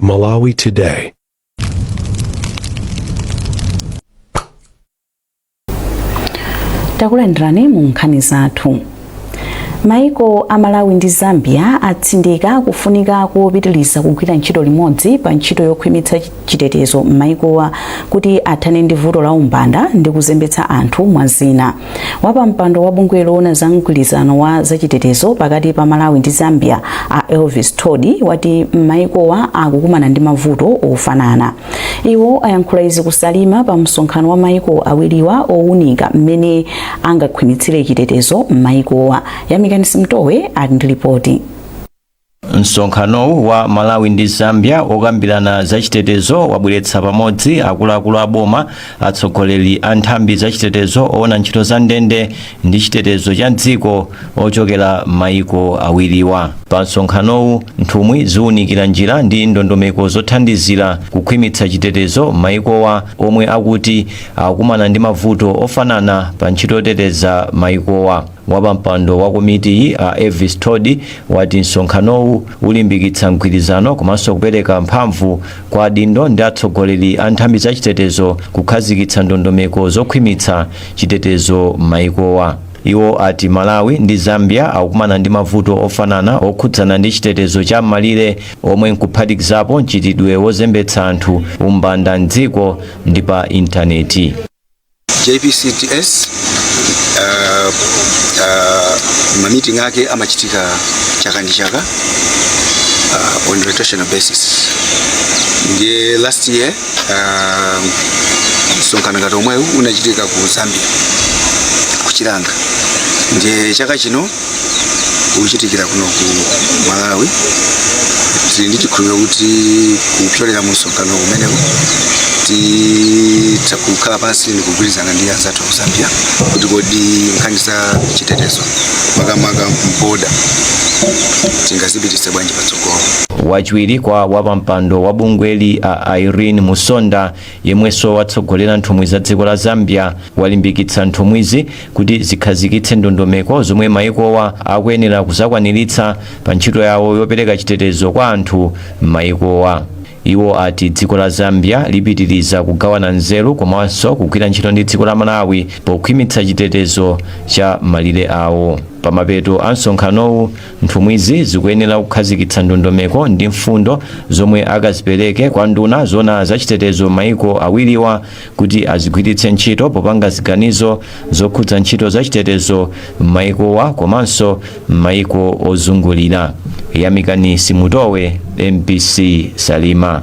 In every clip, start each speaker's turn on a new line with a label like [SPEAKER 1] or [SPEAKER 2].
[SPEAKER 1] Malawi Today.
[SPEAKER 2] Takulandirani mu nkhani zathu. Maiko a Malawi ndi Zambia atsindika kufunika kupitiliza kugwira ntchito limodzi pa ntchito yokhwimitsa chitetezo m'maikowa kuti athane ndi vuto la umbanda ndi kuzembetsa anthu mwazina. Wapampando wa bungwe loona za mgwirizano wa zachitetezo pakati pa Malawi ndi Zambia a Elvis Todi wati m'maikowa akukumana ndi mavuto ofanana. Iwo ayankhula izi kusalima pa msonkhano wa maiko awiriwa owunika mmene angakhwimitsire chitetezo m'maikowa. Simtowe ali ndi ripoti.
[SPEAKER 3] Msonkhano wa Malawi ndi Zambia okambirana za chitetezo wabweretsa pamodzi akuluakulu a boma, atsogoleri a nthambi za chitetezo oona ntchito za ndende ndi chitetezo cha dziko ochokera maiko awiriwa. Pa msonkhanowu nthumwi ziwunikira njira ndi ndondomeko zothandizira kukhwimitsa chitetezo maikowa omwe akuti akukumana ndi mavuto ofanana pa ntchito yoteteza maikowa. Wapampando wa komiti a Elvis Todi wati msonkhanowu ulimbikitsa mgwirizano komanso kupereka mphamvu kwa adindo ndi atsogoleri a nthambi za chitetezo kukhazikitsa ndondomeko zokhwimitsa chitetezo maikowa. Iwo ati Malawi ndi Zambia akukumana ndi mavuto ofanana okhudzana ndi chitetezo cha malire omwe nkuphatikizapo mchitidwe wozembetsa anthu umbanda mdziko ndi pa intaneti.
[SPEAKER 4] JPCTS meeting yake amachitika chaka ndi chaka on rotational basis. Nge last year msonkhano ngati omwewu unachitika ku Zambia kuchilanga. Nge chaka chino uchitikira kuno ku Malawi. Ndi chikhulupiriro kuti kupyolera mu msonkhano umenewu takukhala pansi ndi kugwirizana ndi anzathu ku Zambia kuti kodi nkhani za chitetezo makamaka mboda tingazipititse bwanji patsogolo.
[SPEAKER 3] Wachiwiri kwa wapampando wa bungweli a Irene Musonda yemwenso watsogolera nthumwi za dziko la Zambia walimbikitsa nthumwizi kuti zikhazikitse ndondomeko zomwe maikowa akuyenera kuzakwaniritsa pa ntchito yawo yopereka chitetezo kwa anthu m'maikowa. Iwo ati dziko la Zambia lipitiriza kugawana nzeru komanso kugwira ntchito ndi dziko la Malawi pokhwimitsa chitetezo cha malire awo. Pamapeto a msonkhanowu nthumwizi zikuyenera kukhazikitsa ndondomeko ndi mfundo zomwe akazipereke kwa nduna zoona za chitetezo maiko awiriwa kuti azigwiritse ntchito popanga ziganizo zokhudza ntchito za chitetezo m'maikowa komanso m'maiko ozungulira. Yamikani Simutowe, MPC Salima.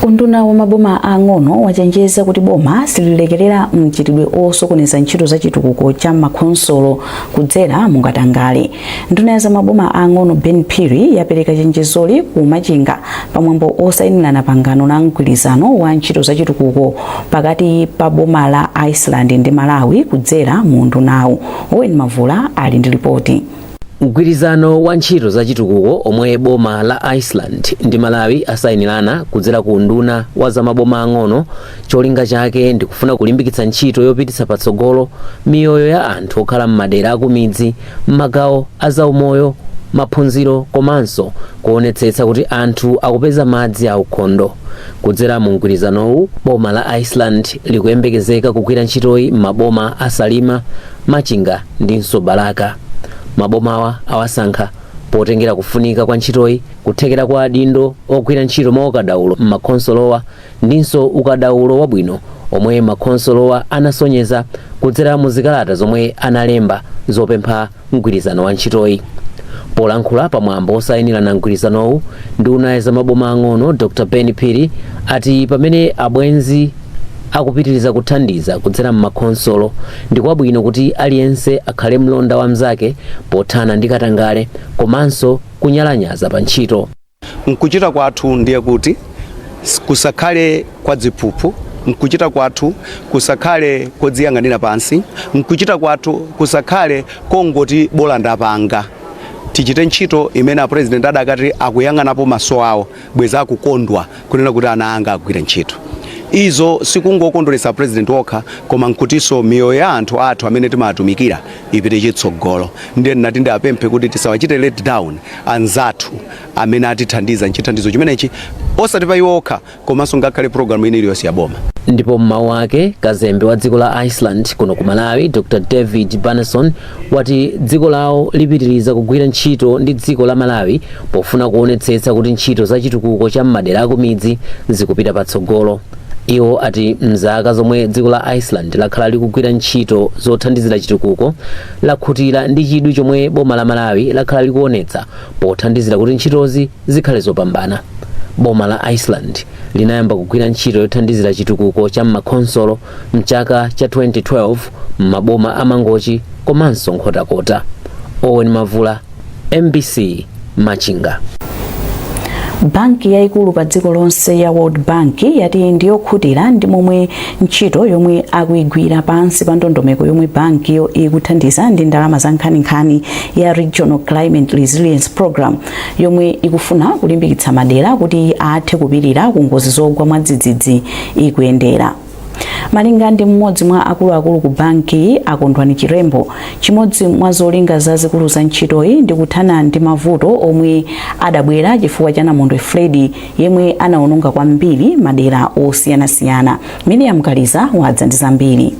[SPEAKER 2] Unduna wa maboma ang'ono wachenjeza kuti boma sililekerera mchitidwe osokoneza ntchito za chitukuko cha makhonsolo kudzera mukatangale. Nduna za maboma ang'ono Ben Phiri yapereka chenjezoli ku Machinga pamwambo osayinirana pangano la mgwirizano wa ntchito za chitukuko pakati pa boma la Iceland ndi Malawi kudzera mu ndunawu. Owen Mavula ali ndi ripoti.
[SPEAKER 5] Mgwirizano wa ntchito za chitukuko omwe boma la Iceland ndi Malawi asayinirana kudzera ku nduna wa za maboma ang'ono, cholinga chake ndi kufuna kulimbikitsa ntchito yopititsa patsogolo miyoyo ya anthu okhala m'madera akumidzi, m'magawo azaumoyo, maphunziro komanso kuonetsetsa kuti anthu akupeza madzi aukhondo. Kudzera mu mgwirizanowu boma la Iceland likuyembekezeka kugwira ntchitoyi m'maboma a Salima, Machinga ndinso Balaka. Mabomawa awasankha potengera kufunika kwa ntchitoyi, kuthekera kwa adindo ogwira ntchito mwaukadaulo m'makhonsolowa ndinso ukadaulo wabwino omwe makhonsolowa anasonyeza kudzera mu zikalata zomwe analemba zopempha mgwirizano wa ntchitoyi. Polankhula pamwambo osayinirana mgwirizanowu, nduna za maboma ang'ono Dr. Ben Phiri ati pamene abwenzi akupitiriza kuthandiza kudzera m'makhonsolo ndi kwabwino kuti aliyense akhale mlonda wa mnzake pothana ndi katangale komanso kunyalanyaza pa ntchito.
[SPEAKER 6] Nkuchita kwathu ndiye kuti kusakhale kwa dziphuphu, nkuchita kwathu kusakhale kodziyang'anira pansi, nkuchita kwathu kusakhale kongoti bola ndapanga. Tichite ntchito imene president adakati akuyang'anapo maso awo bweza akukondwa kunena kuti ana anga agwire ntchito. izo sikungokondolesa president okha koma nkutiso miyoyo ya anthu athu amene timatumikira ipite chitsogolo. Ndiye nati ndapemphe kuti tisawachite let down anzathu amene atithandiza nchithandizo chimenechi osati pa iwo okha komanso ngakhale program ine iliyonse ya boma.
[SPEAKER 5] Ndipo mmawu ake kazembe wa dziko la Iceland kuno ku Malawi Dr. David Barneson wati dziko lawo lipitiriza kugwira ntchito ndi dziko la Malawi pofuna kuonetsetsa kuti ntchito za chitukuko cha madera akumidzi zikupita patsogolo. Iwo ati mzaka zomwe dziko la Iceland lakhala likugwira ntchito zothandizira chitukuko lakhutira ndi chidwi chomwe boma la Malawi lakhala likuonetsa pothandizira kuti ntchitozi zikhale zopambana. Boma la Iceland linayamba kugwira ntchito yothandizira chitukuko cha makonsolo mchaka cha 2012 maboma amangochi komanso nkhotakota. Owen Mavula, MBC Machinga.
[SPEAKER 2] Banki yaikulu pa dziko lonse ya World Bank yati ndiyokhutira ndi momwe ntchito yomwe akuigwira pansi pa ndondomeko yomwe banki yo ikuthandiza ndi ndalama za nkhaninkhani ya Regional Climate Resilience Program yomwe ikufuna kulimbikitsa madera kuti athe kupirira ku ngozi zogwa mwadzidzidzi ikuyendera. Malinga ndi mmodzi mwa akuluakulu ku banki Akondwani Chirembo, chimodzi mwa zolinga zazikulu za ntchitoyi ndi kuthana ndi mavuto omwe adabwera chifukwa cha namondwe Freddy yemwe anaononga kwambiri madera osiyanasiyana. Miriam Kaliza wadza ndi zambiri.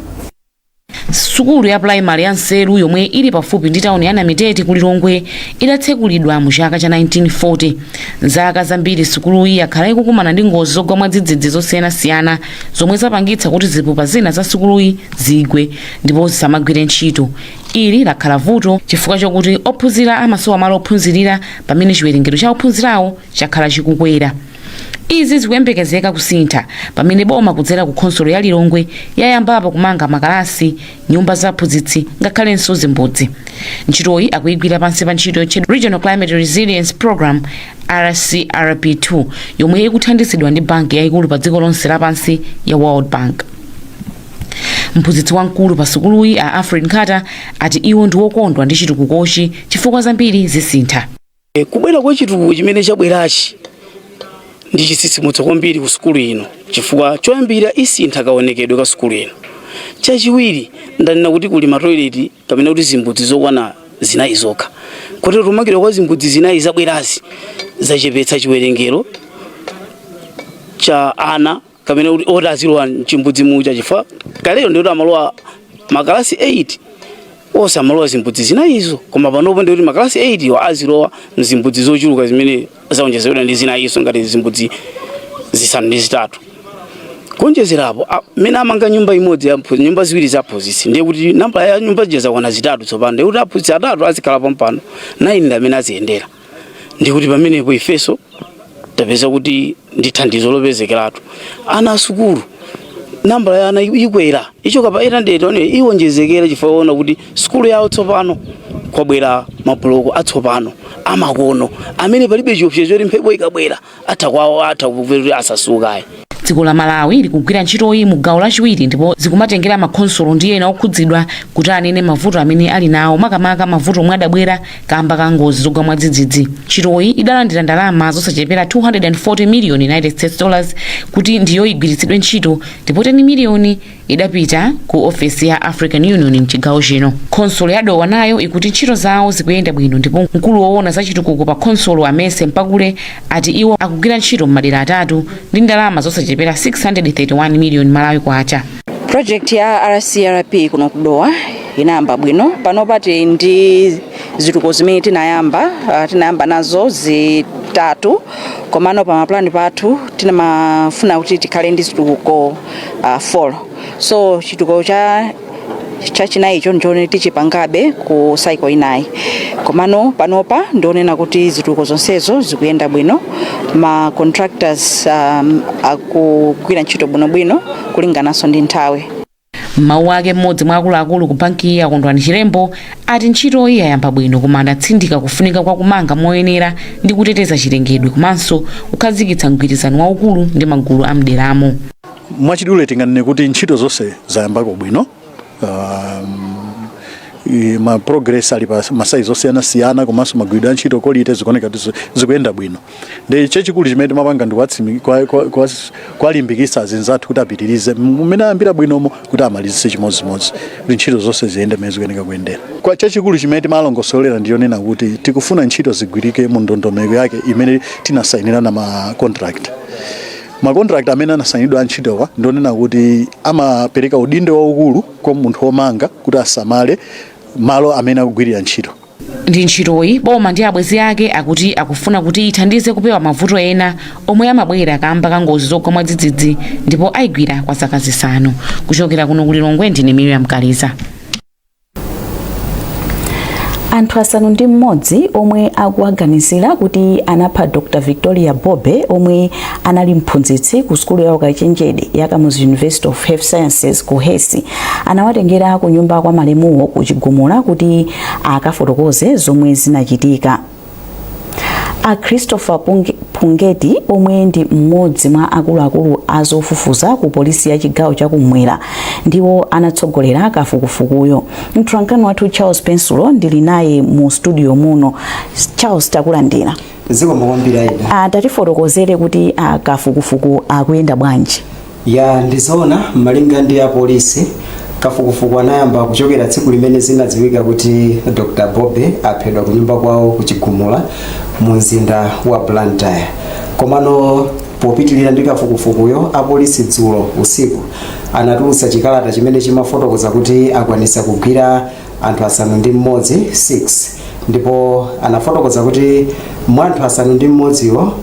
[SPEAKER 1] Sukulu ya primary ya Nseru yomwe ili pafupi ndi tauni ya Namitete ku Lilongwe idatsekulidwa mu chaka cha 1940. Zaka zambiri sukulu iyi yakhala ikukumana ndi ngozi zogwa mwadzidzidzi zosiyanasiyana zomwe zapangitsa kuti zipupa zina za sukulu iyi zigwe ndipo zisamagwire ntchito. Ili lakhala vuto chifukwa chokuti ophunzira amasowa malo ophunzirira pamene chiwerengero cha ophunzirawo chakhala chikukwera. Izi zikuyembekezeka kusintha pamene boma kudzera ku khonsolo ya Lilongwe yayambapo kumanga makalasi, nyumba za aphunzitsi ngakhalenso zimbudzi. Ntchitoyi akuigwira pansi pa ntchito yotchedwa Regional Climate Resilience Program RCRP2 yomwe ikuthandizidwa ndi banki yaikulu pa dziko lonse lapansi ya World Bank. Mphunzitsi wamkulu pa sukuluyi a Afrin Carter ati iwo ndi wokondwa ndi chitukukochi chifukwa zambiri zisintha.
[SPEAKER 7] Kubwera kwa chitukuko chimene chabwerachi ndi chitsitsimutso kwambiri ku sukulu ino chifukwa choyambira isintha kaonekedwe ka sukulu ino. Chachiwiri ndanena kuti kuli matoilet kapena kuti zimbudzi zokwana zinayi zokha. Kuti rumangiro kwa zimbudzi zinayi zabwerazi zachepetsa chiwerengero cha ana kapena kuti odazilowa chimbudzi mucha chifukwa kalero ndio amalowa makalasi 8 osa amalowa zimbudzi zinayizo koma panopo ndio kuti makalasi 8 yo azilowa mzimbudzi zochuluka zimene zaonjezedwa ndi zinayizo ngati zimbudzi zisanu ndi zitatu. Konjezerapo mena amanga nyumba imodzi ya nyumba ziwiri za aphunzitsi ndiye kuti namba ya nyumba jeza kwana zitatu tsopano ndiye kuti aphunzitsi atatu azikhala pompano 9 ndi amene aziyendera. Ndi kuti pamenepo ifeso tapeza kuti ndi thandizo lopezekeratu. Ana sukulu namba ya ana ikwera icho kapa 800 iwonjezekera chifukwa kuti sukulu yawo tsopano kwabwera mabuloko atsopano amakono amene palibe chiopsezo kuti mphepo ikabwera atakwawo atakuvera asasukaye.
[SPEAKER 1] Dziko la Malawi likugwira ntchitoyi mu gawo lachiwiri ndipo zikumatengera makhonsolo ndi ena okhudzidwa kuti anene mavuto amene ali nawo makamaka mavuto omwe adabwera kamba ka ngozi zogwa mwadzidzidzi. Ntchitoyi idalandira ndalama zosachepera $240 million United States dollars kuti ndiyo igwiritsidwe ntchito ndipo 10 miliyoni idapita ku ofesi ya African Union mchigawo chino. Khonsolo ya Dowa nayo ikuti ntchito zawo zikuyenda bwino ndipo mkulu woona za chitukuko pa khonsolo Amese Mpakule ati iwo akugwira ntchito m'madera atatu ndi ndalama zosachepera 631 million Malawi kwacha.
[SPEAKER 8] Project ya RCRP kuno kudowa inayamba bwino pano pati ndi zituko zimene tinayamba nazo zitatu komano pa maplani pathu tinamafuna kuti tikhale ndi zituko 4. So chituko cha chinayi icho njone tichipangabe ku cycle inayi komano panopa ndionena kuti zituko zonsezo zikuyenda bwino ma contractors akugwira ntchito bwino kulingananso ndi nthawi.
[SPEAKER 1] Mawu ake mmodzi mwa akuluakulu ku banki ya Akondwani Chirembo ati ntchito iyi yayamba bwino koma adatsindika kufunika kwa kumanga moyenera ndi kuteteza chilengedwe komanso kukhazikitsa mgwirizano waukulu ndi magulu amderamo.
[SPEAKER 9] Mwachidule tinganene kuti ntchito zonse zayambako bwino. ma progress ali pa masaizo siyana komanso magwiridwe a ntchito kolite zikuoneka kuti zikuyenda bwino. Ndi chachikulu chimene timapanga ndi kwalimbikitsa azinzathu kuti apitirize mmene ayambira bwinomo kuti amalizitse chimodzimodzi kuti ntchito zonse ziyende mmene zikuyenera kuyendera. Kwa chachikulu chimene timalongosolera ndiyonena kuti tikufuna ntchito zigwirike mu ndondomeko yake imene tinasayinirana ma contract. Makontrakt amene anasayinidwa antchitowa ndionena kuti amapereka udindo waukulu kwa munthu womanga kuti asamale malo amene akugwirira ntchito.
[SPEAKER 1] Ndi ntchitoyi boma ndi abwenzi ake akuti akufuna kuti ithandize kupewa mavuto ena omwe amabwera kamba ka ngozi zogwa mwadzidzidzi ndipo ayigwira kwa zaka zisanu. Kuchokera kuno ku Lilongwe ndine Miriam Kaliza.
[SPEAKER 2] Anthu asanu ndi mmodzi omwe akuaganizira kuti anapha Dr. Victoria Bobe omwe anali mphunzitsi ku skulu ya ukachenjede ya Kamuzu University of Health Sciences ku Hesi anawatengera ku nyumba kwa malemuwo ku Chigumula kuti akafotokoze zomwe zinachitika. A Christopher Pungeti omwe ndi mmodzi mwa akuluakulu azofufuza ku polisi ya chigawo chakumwera ndiwo anatsogolera kafukufukuyo. Mtwankhani wathu Charles Pensulo ndili naye mu studio muno. Charles, takulandira.
[SPEAKER 10] Zikomo kwambiri ida.
[SPEAKER 2] Tatifotokozere kuti kafukufuku akuyenda bwanji.
[SPEAKER 10] Ya ndizoona malinga ndi ya polisi kafukufuku anayamba kuchokera tsiku limene zinadziwika kuti Dr. Bobe aphedwa ku nyumba kwawo ku Chigumula mu mzinda wa Blantyre. Komano popitilira ndi kafukufukuyo apolisi dzulo usiku anatulutsa chikalata chimene chimafotokoza kuti akwanisa kugwira anthu asanu ndi mmodzi 6 ndipo anafotokoza kuti mwa anthu asanu ndi mmodziwo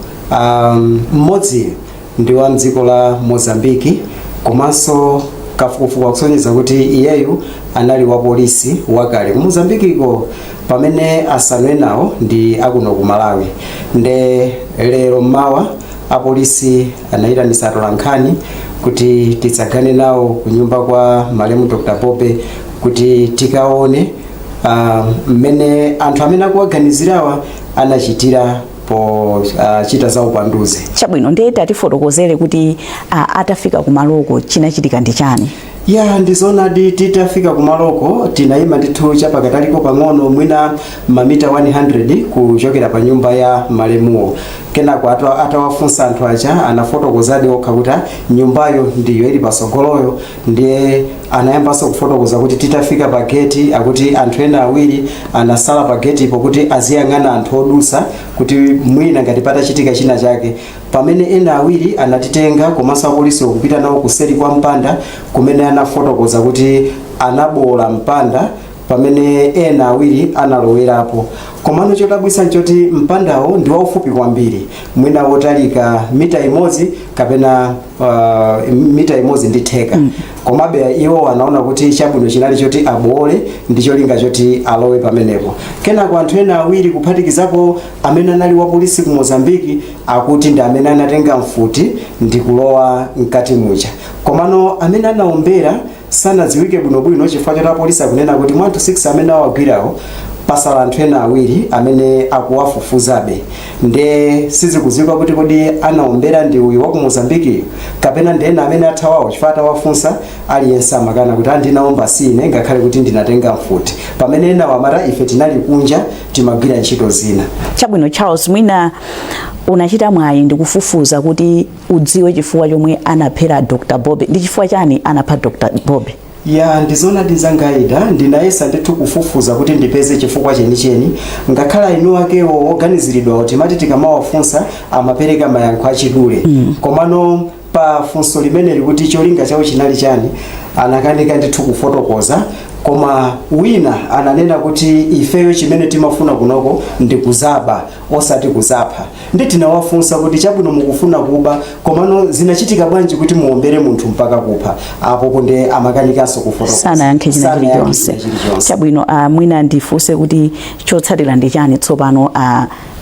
[SPEAKER 10] mmodzi ndi wa mdziko la Mozambiki komanso kafukufuku akusonyeza kuti iyeyu anali wa polisi wakale ku Mozambikiko pamene asanu enawo ndi akuno ku Malawi. Nde lero mmawa apolisi anayitanitsa atolankhani kuti tidzagane nawo ku nyumba kwa malemu Dr. Bobe kuti tikaone mmene anthu amene akuwaganizirawa anachitira po chita za upanduzi.
[SPEAKER 2] Chabwino ndiye tatifotokozere kuti atafika ku maloko chinachitika ndi chani.
[SPEAKER 10] Ya ndizoona titafika ku maloko tinayima ndithu chapakataliko pang'ono mwina mamita 100 kuchokera pa nyumba ya malemuwo. Kenako atawafunsa anthu aja anafotokozadi okha kuti nyumbayo ndiyo ili pasogoloyo. Ndiye anayambanso kufotokoza kuti titafika pa geti akuti anthu ena awiri anasala pa geti ipo kuti aziyang'ana anthu odusa kuti mwina ngati patachitika china chake. Pamene ena awiri anatitenga komanso apolisi okupita nawo kuseri kwa mpanda kumene anafotokoza kuti anabola mpanda pamene ena awiri analowerapo. Komano chodabwitsa nchoti mpandawo ndi waufupi kwambiri mwina wotalika mita imodzi kapena mita imodzi ndi theka. Komabe iwo anaona kuti chabwino chinali choti abole ndi cholinga choti alowe pamenepo. Kenako anthu ena awiri kuphatikizapo amene anali wa polisi ku Mozambiki akuti ndi amene anatenga mfuti ndi kulowa mkati muja. Komano amene anaombera sanadziwike bwinobwino chifukwa choti apolisi akunena kuti mwa anthu 6 amene awagwirawo pasala anthu ena awiri amene akuwafufuzabe. Nde sizikudziwika kuti kodi anaombera ndi uyu wa ku Mozambiki kapena ndi ena amene athawawo chifukwa atawafunsa aliyense amakana kuti andinaomba sine ngakhale kuti ndinatenga mfuti pamene ena wamata ife tinali kunja timagwira ntchito zina.
[SPEAKER 2] Chabwino Charles, mwina unachita mwayi ndi kufufuza kuti udziwe chifukwa chomwe anaphera Dr. Bobe. Ndi chifukwa chani anapha Dr. Bobe?
[SPEAKER 10] Ya ndizona ndizangaida ndinayesa ndithu kufufuza kuti ndipeze chifukwa chenicheni ngakhala inu akewo oganiziridwa kuti mati tikamawafunsa amapereka mayankho achidule. Komano pa funso limene likuti cholinga chawo chinali chani anakanika ndithu kufotokoza koma wina ananena kuti ifeyo chimene timafuna kunoko ndi kuzaba osati kuzapha. Ndi tinawafunsa kuti chabwino mukufuna kuba komano zinachitika bwanji kuti muombere munthu mpaka kupha. Apo kunde amakanikanso kufotokoza
[SPEAKER 2] sana yankhe china chilichonse. Chabwino mwina ndifunse kuti chotsatira ndi chani tsopano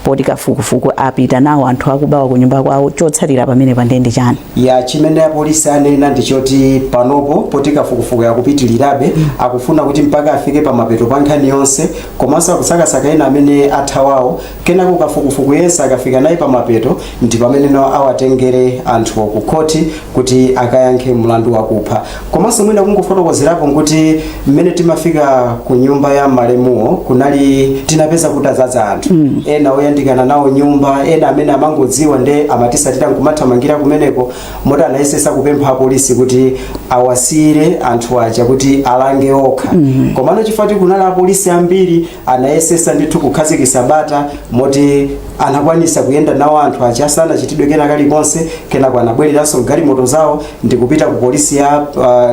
[SPEAKER 2] poti kafukufuku apita nawo anthu akubawa ku nyumba kwawo chotsatira pamene pandende chani
[SPEAKER 10] ya chimene apolisi anena ndichoti panopo poti kafukufuku yakupitilirabe akufuna kuti mpaka afike pa mapeto pa nkhani yonse komanso akusakasaka ena amene athawawo kenako kafukufuku yense akafika naye pa mapeto ndi pamene no awatengere anthu ku khoti kuti akayankhe mlandu wakupha komanso mwina kungofotokozerapo kuti mmene timafika ku nyumba ya malemuwo kunali tinapeza kutazaza anthu ena oyandikana nawo nyumba ena amene amangodziwa nde amatisatira nkumathamangira kumeneko moti anayesesa kupempha apolisi kuti awasire anthu aja kuti alange okha komano chifukwa kunali apolisi ambiri anayesesa ndithu kukhazikitsa bata moti anakwanisa kuyenda nawo anthu aja sanachitidwe kena kalikonse kenako anabwereranso galimoto zawo ndi kupita ku polisi ya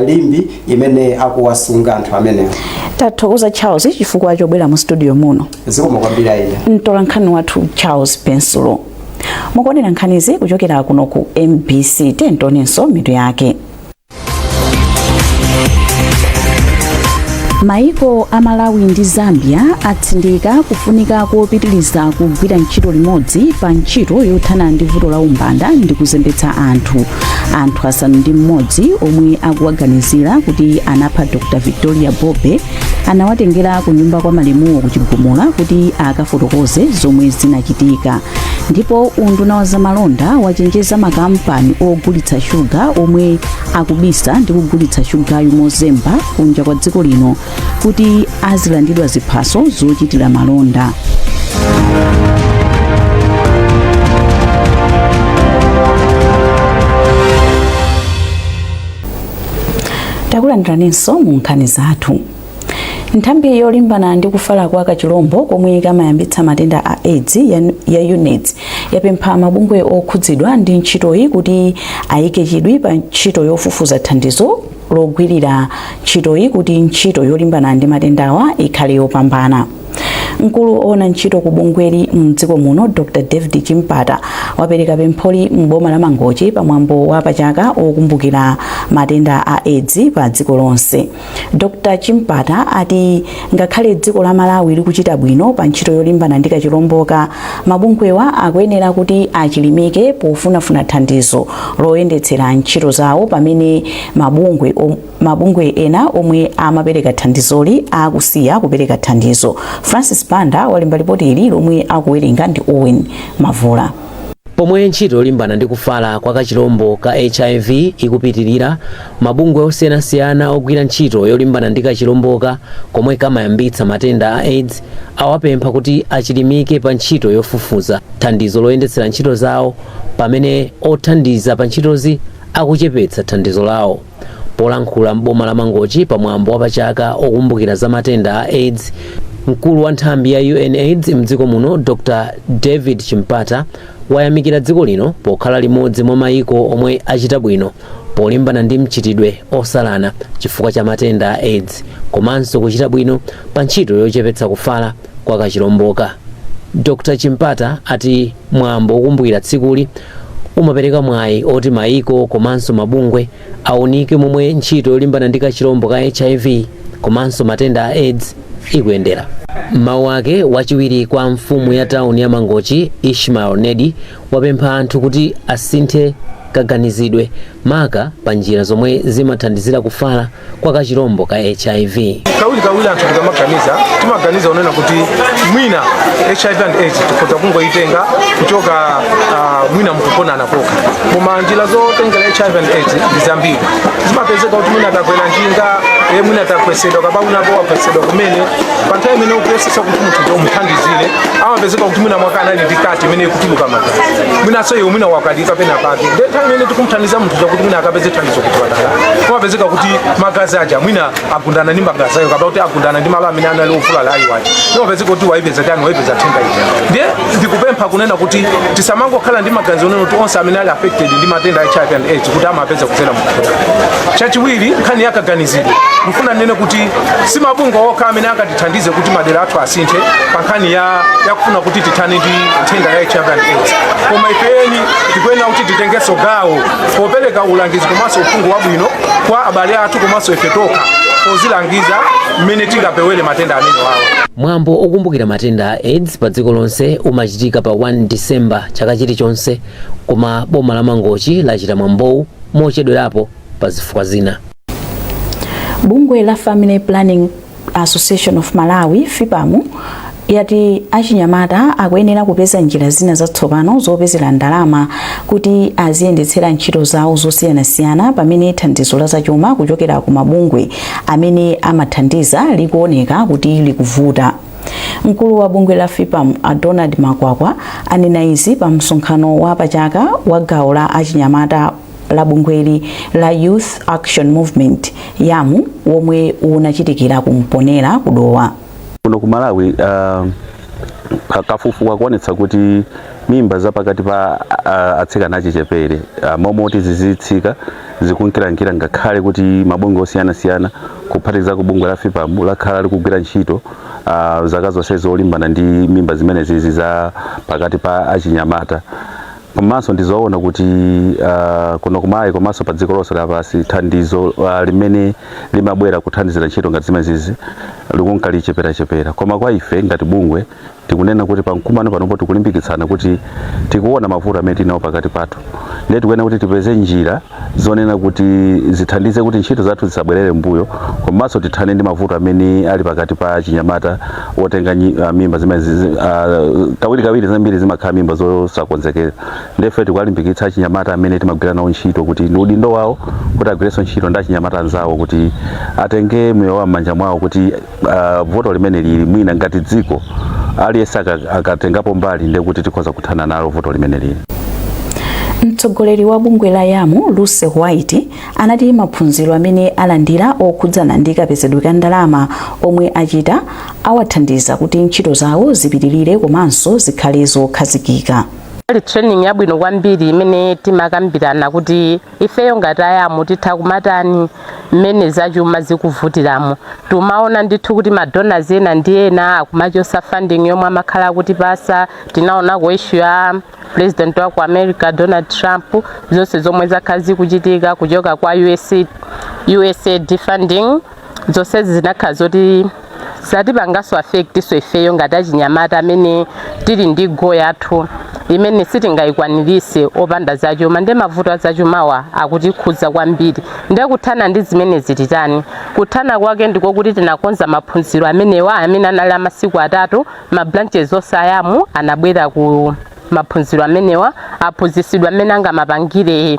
[SPEAKER 10] Limbi imene akuwasunga anthu amenewo.
[SPEAKER 2] Tathokoza Charles chifukwa chobwera mu studio muno.
[SPEAKER 10] Zikomo kwambiri ine.
[SPEAKER 2] Mtolankhani wathu Charles Pensulo. Mukuonera nkhanizi kuchokera kuno ku MBC tentonenso mitu yake. Maiko a Malawi ndi Zambia atsindika kufunika kopitiliza kugwira ntchito limodzi pa ntchito yothana ndi vuto la umbanda ndi kuzembetsa anthu asanu ndi mmodzi omwe akuwaganizira kuti anapha Dr. Victoria Bobe anawatengera ku nyumba kwa malemuwo kuchigumula kuti akafotokoze zomwe zinachitika. Ndipo unduna wa zamalonda wachenjeza makampani ogulitsa shuga omwe akubisa ndi kugulitsa shugayo mozemba kunja kwa dziko lino kuti azilandidwa ziphaso zochitira malonda. Takulandiranso mu nkhani zathu. Nthambi yolimbana ndi kufala kwa kachilombo komwe kamayambitsa matenda a AIDS ya UNAIDS yapempha mabungwe okhudzidwa ndi ntchitoyi kuti ayike chidwi pa ntchito yofufuza thandizo logwirira ntchitoyi kuti ntchito yolimbana ndi matendawa ikhale yopambana. Mkulu ona ntchito ku bungweli mdziko muno Dr. David Chimpata wapereka pempholi m'boma la Mangochi pamwambo wa pachaka okumbukira matenda a AIDS pa dziko lonse. Dr. Chimpata ati ngakhale dziko la Malawi likuchita bwino pa ntchito yolimbana ndi kachilomboka, mabungwewa akuyenera kuti achilimike pofunafuna thandizo loyendetsera ntchito zawo pamene mabungwe ena omwe amapereka thandizoli akusiya kupereka thandizo. Francis Banda walemba ripoti ili lomwe akuwerenga ndi Owen Mavula.
[SPEAKER 5] Pomwe ntchito yolimbana ndi kufala kwa kachilombo ka HIV ikupitirira, mabungwe osiyanasiyana ogwira ntchito yolimbana ndi kachilomboka komwe kamayambitsa matenda a AIDS awapempha kuti achilimike pa ntchito yofufuza thandizo loyendetsera ntchito zawo pamene othandiza pa ntchitozi akuchepetsa thandizo lawo. Polankhula m'boma la Mangochi pamwambo wa pachaka okumbukira za matenda a AIDS, mkulu wa nthambi ya UNAIDS mdziko muno Dr. David Chimpata wayamikira dziko lino pokhala limodzi mwa maiko omwe achita bwino polimbana ndi mchitidwe osalana chifukwa cha matenda a AIDS komanso kuchita bwino pa ntchito yochepetsa kufala kwa kachilomboka. Dr. Chimpata ati mwambo okumbukira tsikuli umapereka mwayi oti maiko komanso mabungwe aunike momwe ntchito yolimbana ndi kachilombo ka HIV komanso matenda a AIDS ikuyendera. Mawu ake wachiwiri kwa mfumu ya tauni ya Mangochi Ishmael Nedi wapempha anthu kuti asinthe kaganizidwe maka pa njira zomwe zimathandizira kufala kwa kachilombo ka HIV.
[SPEAKER 11] Kawuli anthu timaganiza unena kuti mwina HIV and AIDS tikhoza kungoitenga kuchoka mwina mukupona anapoka. Koma njira zotengera HIV and AIDS ndi zambiri. Zimapezeka kuti mwina atakwera njinga, mwina atakwesera kaba unapo wakwesera kumene pa nthawi imene ukuyesesa kuti munthu umuthandizire amapezeka kuti mwina mwakana ali ndikati imene ikutuluka magazi. Mwina so mwina wakadika pena pake. Imene tikumthandiza munthu kuti mwina akapeze thandizo kuti watala. Kumapezeka kuti magazi aja mwina agundana ndi magazi ayo kapena kuti agundana ndi malo amene anali ofula layi wacho. Kumapezeka kuti waipeza tani waipeza thenga ija. Ndiye ndikupempha kunena kuti tisamangokhala ndi magazi onena kuti onse amene ali affected ndi matenda a HIV and AIDS kuti amapeza kudzera mukhoda. Chachiwiri nkhani yakaganizidwe. Mfuna nene kuti si mabungwe okha amene akatithandize kuti madera athu asinthe pa nkhani ya kufuna kuti tithane ndi matenda ya HIV and AIDS. Koma ifeni tikuyenera kuti titengenso gawo popereka ulangizi komanso uphungu wabwino kwa abale athu komanso ife tokha pozilangiza mmene tingapewere matenda amene wawo.
[SPEAKER 5] Mwambo okumbukira matenda a AIDS pa dziko lonse umachitika pa 1 December chaka chilichonse, koma boma la Mangochi lachita mwambowu mochedwerapo pa zifukwa zina.
[SPEAKER 2] Bungwe la Family Planning Association of Malawi FIPAMU yati achinyamata akuyenera kupeza njira zina zatsopano zopezera ndalama kuti aziyendetsera ntchito zawo zosiyanasiyana pamene thandizo la zachuma kuchokera ku mabungwe amene amathandiza likuoneka kuti likuvuta. Mkulu wa bungwe la FIPAMU Donald Makwakwa anena izi pa msonkhano wa pachaka wa gawo la achinyamata la bungweli la Youth Action Movement YAMU womwe unachitikira kumponera kudowa.
[SPEAKER 12] Kuno ku Malawi kafukufuku kuonetsa kuti mimba zapakati pa atsikana achichepere momoti zizitsika zikunkirankira ngakhale kuti mabungwe osiyana-siyana kuphatikiza ku bungwe la FIPAMU lakhala likugwira ntchito zaka zonse zolimbana ndi mimba zimene zizi za pakati pa achinyamata. Komanso ndizoona kuti kuno ku Malawi komanso pa dziko lonse lapansi thandizo limene limabwera kuthandizira ntchito ngati zimenezi likunkalichepera. Koma kwa ife ngati bungwe tikunena kuti pamkumano panopo tikulimbikitsana kuti tikuona mavuto amene tinawo pakati pathu, ndiye tikuyenera kuti tipeze njira zonena kuti zithandize kuti ntchito zathu zisabwerere mbuyo, komanso tithane ndi mavuto amene ali pakati pa chinyamata wotenga mimba zimene kawirikawiri zambiri zimakhala mimba zosakonzekera. Ndiye tikulimbikitsa chinyamata amene timagwira nawo ntchito kuti ndi udindo wawo kuti agwirenso ntchito ndi achinyamata anzawo kuti atenge moyo wa m'manja mwawo kuti voto limene lili mwina ngati dziko aliyense akatengapo mbali ndiye kuti tikhoza kuthana nalo voto limene lili.
[SPEAKER 2] Mtsogoleri wa bungwe la YAMU Lucy White anati maphunziro amene alandira okhudzana ndi kapezedwe ka ndalama omwe achita awathandiza kuti ntchito zawo zipitirire komanso zikhale zokhazikika.
[SPEAKER 13] Training yabwino kwambiri imene timakambirana kuti ifeyo ngati YAMU titha kumatani mmene zachuma zikuvutiramo. Tumaona ndithu kuti madonors ena ndi ena akumachosa funding yomwe amakhala kuti pasa. Tinaona ku issue ya President wa ku America Donald Trump zonse zomwe zakhazi kuchitika kuchoka kwa USAID funding zonse zinakhala zoti zatipangaso affect so ifeyo ngati achinyamata amene tili ndi goal yathu imene sitingayikwanirise opanda zachuma. Ndi mavuto azachumawa akutikhudza kwambiri. Ndiye kuthana ndi zimene zititani kuthana kwake ndiko kuti tinakonza maphunziro amenewa amene anali amasiku atatu. Ma branches onse a YAMU anabwera ku maphunziro amenewa aphunzitsidwa amene angamapangire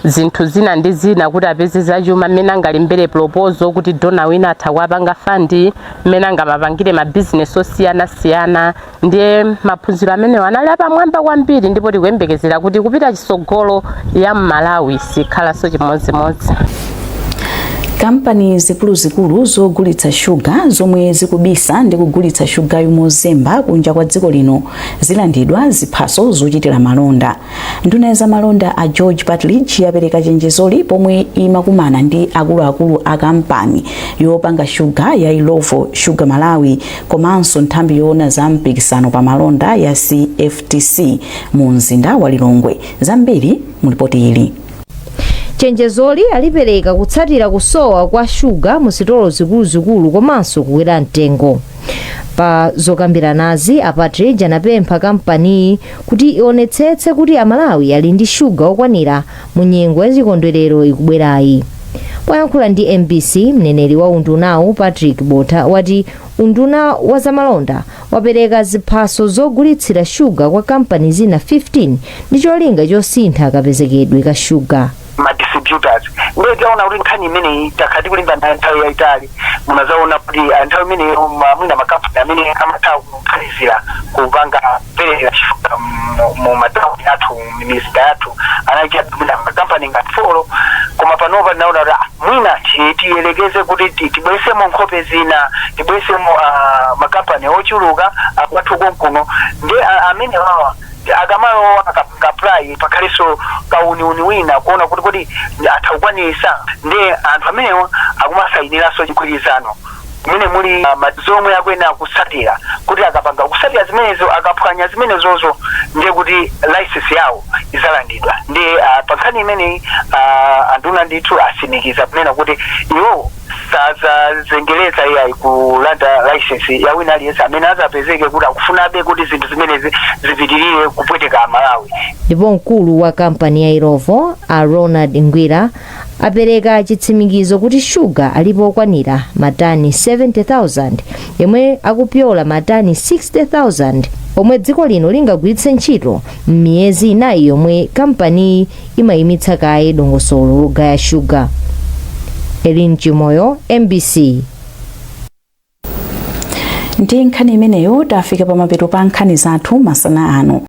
[SPEAKER 13] zinthu zina ndi zina kuti apeze zachuma, amene angalimbere proposal kuti donor wina atha kuwapanga fund, amene angamapangire ma business osiyana-siyana. Ndiye maphunziro amenewa anali apamwamba kwambiri, ndipo tikuyembekezera kuti kupita chisogolo ya Malawi sikhalanso chimodzimodzi.
[SPEAKER 2] Kampani zikuluzikulu zogulitsa shuga zomwe zikubisa ndi kugulitsa shuga yomozemba kunja kwa dziko lino zilandidwa ziphaso zochitira malonda. Nduna za malonda a George Patridge yapereka chenjezoli pomwe imakumana ndi akuluakulu a kampani yopanga shuga ya Ilovo Sugar Malawi komanso nthambi yoona za mpikisano pa malonda ya CFTC mu mzinda wa Lilongwe. Zambiri mulipoti ili.
[SPEAKER 14] Chenjezoli alipereka kutsatira kusowa kwa shuga mu sitolo zikuluzikulu komanso kukwera mtengo. Pa zokambiranazi Patridge anapempha kampani kuti ionetsetse kuti Amalawi ali ndi shuga okwanira mu nyengo ya chikondwerero ikubwerayi. Poyankhula ndi MBC, mneneri wa undunawu Patrick Botha wati unduna wa zamalonda wapereka ziphaso zogulitsira shuga kwa kampani zina 15 ndi cholinga chosintha kapezekedwe ka shuga.
[SPEAKER 15] Distributors ndio jaona uri nkhani imene takati kulimba na nthawi yaitali munazaona kuti nthawi imene mwina makampani amene amatha kukhalizira kupanga perera shuga mu matauni athu minisita yathu anaita mwina makampani ngati folo koma panopa naona mwina tiyelekeze kuti tibwesemo nkhope zina tibwesemo makampani ochuluka akwathu konkuno ndi amene wawa agamalo akapapply pakhaliso kauniuni wina kuona kuti atakwanisa ndi anthu amenewa akumasayiniraso chigwirizano kumene muli zomwe akwena kusatira kuti akapanga kusatira zimenezo akaphwanya zimenezozo ndiye kuti license yawo izalandidwa. Ndi pa nkhani imene anduna ndithu asimikiza kunena kuti iwo sazengeleza iya kulanda license ya wina aliyense amene azapezeke kuti akufunabe kuti zinthu zimenezi zipitirire kupweteka Malawi.
[SPEAKER 14] Ndipo mkulu wa kampani ya Irovo a Ronald Ngwira apereka chitsimikizo kuti shuga alipo okwanira matani 70,000 yemwe akupyola matani 60,000 omwe dziko lino lingagwiritse ntchito m'miyezi inayi yomwe kampani imayimitsa kaye dongosolo logaya shuga. Elin Chimoyo, MBC.
[SPEAKER 2] Ndi nkhani imeneyo tafika pa mapeto pa nkhani zathu masana ano.